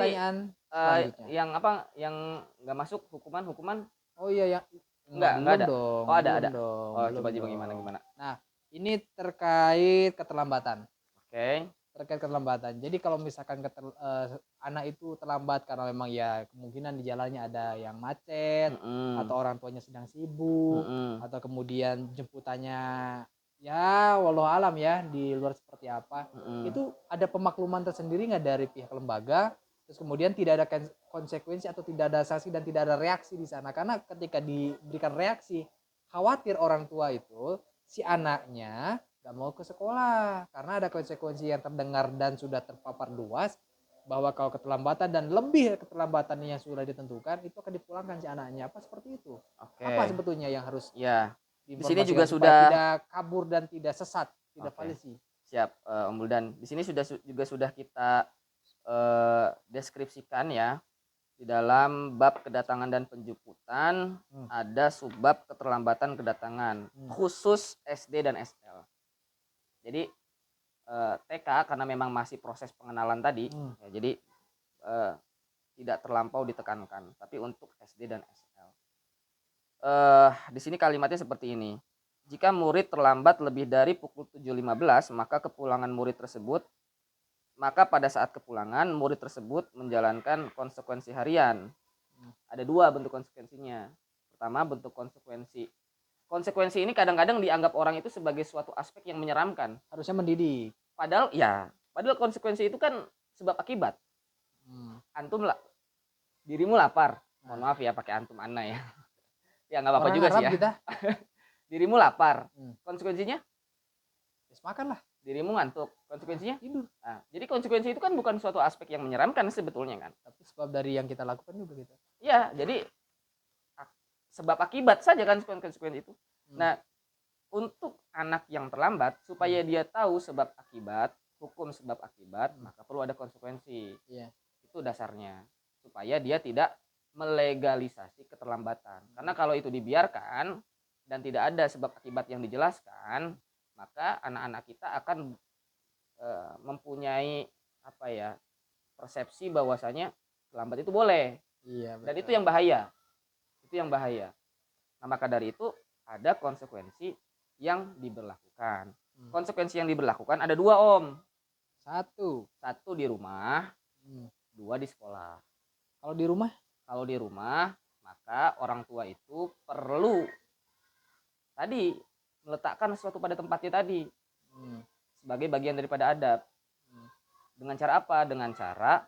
pertanyaan selanjutnya. yang apa, yang nggak masuk hukuman? Oh iya ya, Nggak belum ada? dong, Oh, belum ada? dong, Oh, belum coba dong. gimana? Nah, ini terkait keterlambatan. Oke. Terkait keterlambatan. Jadi kalau misalkan anak itu terlambat karena memang ya kemungkinan di jalannya ada yang macet atau orang tuanya sedang sibuk atau kemudian jemputannya ya walau alam ya di luar seperti apa. Itu ada pemakluman tersendiri nggak dari pihak lembaga? Terus kemudian tidak ada konsekuensi atau tidak ada sanksi dan tidak ada reaksi di sana, karena ketika diberikan reaksi khawatir orang tua itu si anaknya nggak mau ke sekolah karena ada konsekuensi yang terdengar dan sudah terpapar luas bahwa kalau keterlambatan dan lebih keterlambatan yang sudah ditentukan itu akan dipulangkan si anaknya, apa seperti itu? Apa Oke. sebetulnya yang harus Ya. Di sini juga diinformasikan supaya sudah. tidak kabur dan tidak sesat, tidak Oke. falsi? Siap, Om Buldan. Di sini juga sudah kita deskripsikan ya. Di dalam bab kedatangan dan penjemputan ada subbab keterlambatan kedatangan khusus SD dan SL. Jadi TK karena memang masih proses pengenalan tadi, ya, jadi tidak terlampau ditekankan. Tapi untuk SD dan SL, di sini kalimatnya seperti ini. Jika murid terlambat lebih dari pukul 7.15, maka kepulangan murid tersebut maka pada saat kepulangan murid tersebut menjalankan konsekuensi harian. Ada dua bentuk konsekuensinya. Pertama, bentuk konsekuensi. Konsekuensi ini kadang-kadang dianggap orang itu sebagai suatu aspek yang menyeramkan. Harusnya mendidik. Padahal konsekuensi itu kan sebab akibat. Antum lah, dirimu lapar. Mohon maaf ya pakai antum ana ya. Ya nggak apa-apa juga sih ya. Kita. Dirimu lapar. Konsekuensinya? Makan lah. Dirimu ngantuk, konsekuensinya tidur. Nah, jadi konsekuensi itu kan bukan suatu aspek yang menyeramkan sebetulnya kan. Tapi sebab dari yang kita lakukan juga gitu. Iya, jadi sebab akibat saja kan konsekuensi itu. Nah, untuk anak yang terlambat supaya dia tahu sebab akibat, hukum sebab akibat, maka perlu ada konsekuensi. Iya. Itu dasarnya. Supaya dia tidak melegalisasi keterlambatan. Karena kalau itu dibiarkan dan tidak ada sebab akibat yang dijelaskan, maka anak-anak kita akan mempunyai apa ya, persepsi bahwasanya lambat itu boleh. Iya, dan itu yang bahaya. Nah, maka dari itu ada konsekuensi yang diberlakukan. Konsekuensi yang diberlakukan ada dua, Om. Satu di rumah, dua di sekolah. Kalau di rumah maka orang tua itu perlu tadi meletakkan sesuatu pada tempatnya tadi, sebagai bagian daripada adab. Dengan cara apa? Dengan cara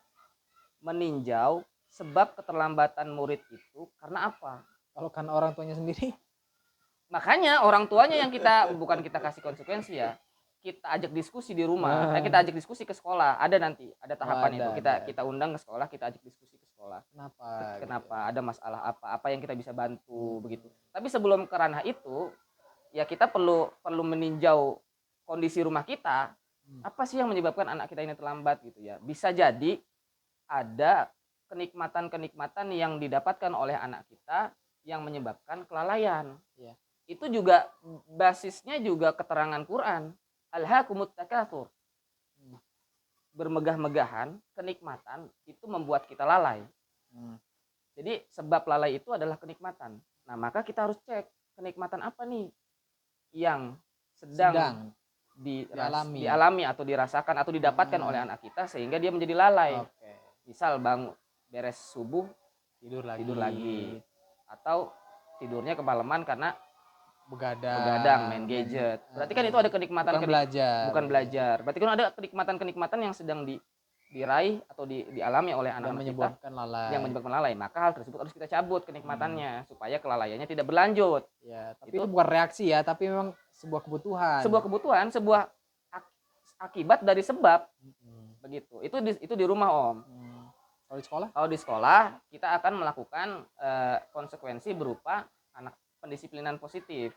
meninjau sebab keterlambatan murid itu karena apa. Kalau kan orang tuanya sendiri, makanya orang tuanya yang bukan kita kasih konsekuensi ya, kita ajak diskusi di rumah. Kita ajak diskusi ke sekolah. Ada nanti, ada tahapan itu. Kita undang ke sekolah, kita ajak diskusi ke sekolah. Kenapa? Ada masalah apa yang kita bisa bantu begitu. Tapi sebelum ke ranah itu, ya kita perlu meninjau kondisi rumah kita. Apa sih yang menyebabkan anak kita ini terlambat gitu ya? Bisa jadi ada kenikmatan-kenikmatan yang didapatkan oleh anak kita yang menyebabkan kelalaian. Iya. Itu juga basisnya juga keterangan Quran. Alhaakumut takatsur. Bermegah-megahan, kenikmatan itu membuat kita lalai. Jadi sebab lalai itu adalah kenikmatan. Nah, maka kita harus cek kenikmatan apa nih yang sedang dialami atau dirasakan atau didapatkan oleh anak kita sehingga dia menjadi lalai. Misal bangun beres subuh tidur lagi atau tidurnya kemalaman karena begadang main gadget. Berarti kan itu ada kenikmatan bukan belajar. Berarti kan ada kenikmatan yang sedang diraih atau dialami oleh anak-anak kita yang menyebabkan lalai. Maka hal tersebut harus kita cabut kenikmatannya supaya kelalaiannya tidak berlanjut. Ya, tapi itu bukan reaksi ya, tapi memang sebuah kebutuhan. Sebuah akibat dari sebab. Begitu. Itu di rumah, Om. Kalau di sekolah? Kalau di sekolah kita akan melakukan konsekuensi berupa anak pendisiplinan positif,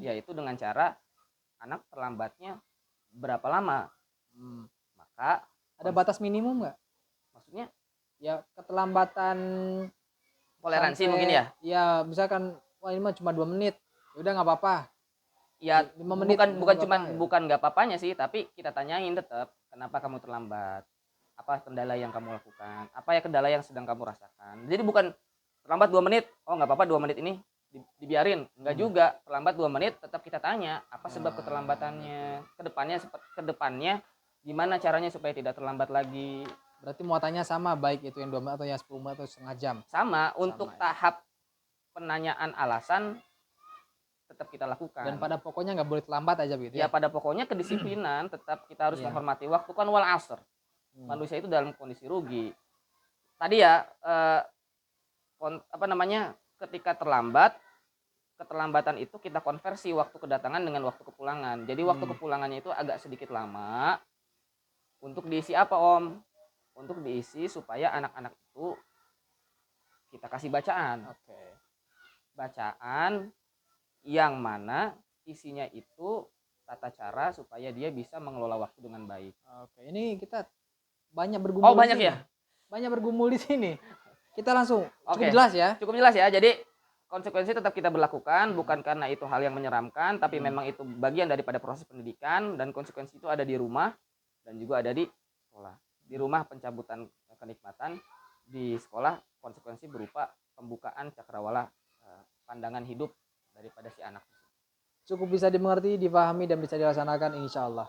yaitu dengan cara anak terlambatnya berapa lama. Maka ada batas minimum nggak? Maksudnya? Ya keterlambatan toleransi mungkin ya? Ya misalkan wah ini mah cuma 2 menit, udah nggak apa-apa. Ya 5 menit bukan nggak apa-apanya sih, tapi kita tanyain tetap kenapa kamu terlambat. apa kendala yang kamu lakukan, apa ya kendala yang sedang kamu rasakan. Jadi bukan terlambat 2 menit, oh nggak apa-apa 2 menit ini dibiarin, enggak juga. Terlambat 2 menit tetap kita tanya apa sebab keterlambatannya, kedepannya gimana caranya supaya tidak terlambat lagi. Berarti muatannya sama, baik itu yang 2 menit atau yang 10 menit atau setengah jam. Sama, untuk tahap penanyaan alasan tetap kita lakukan. Dan pada pokoknya nggak boleh terlambat aja begitu ya? Pada pokoknya kedisiplinan tetap kita harus menghormati waktu, kan wal asr. Manusia itu dalam kondisi rugi. Tadi ya ketika keterlambatan itu kita konversi waktu kedatangan dengan waktu kepulangan. Jadi waktu kepulangannya itu agak sedikit lama. Untuk diisi apa, Om? Untuk diisi supaya anak-anak itu kita kasih bacaan. Bacaan yang mana isinya itu tata cara supaya dia bisa mengelola waktu dengan baik. Ini kita banyak bergumul. Oh, banyak ya? Banyak bergumul di sini. Kita langsung cukup jelas ya. Cukup jelas ya. Jadi konsekuensi tetap kita berlakukan, bukan karena itu hal yang menyeramkan, tapi memang itu bagian daripada proses pendidikan, dan konsekuensi itu ada di rumah dan juga ada di sekolah. Di rumah pencabutan kenikmatan, di sekolah konsekuensi berupa pembukaan cakrawala pandangan hidup daripada si anak. Cukup bisa dimengerti, dipahami, dan bisa dilaksanakan insya Allah.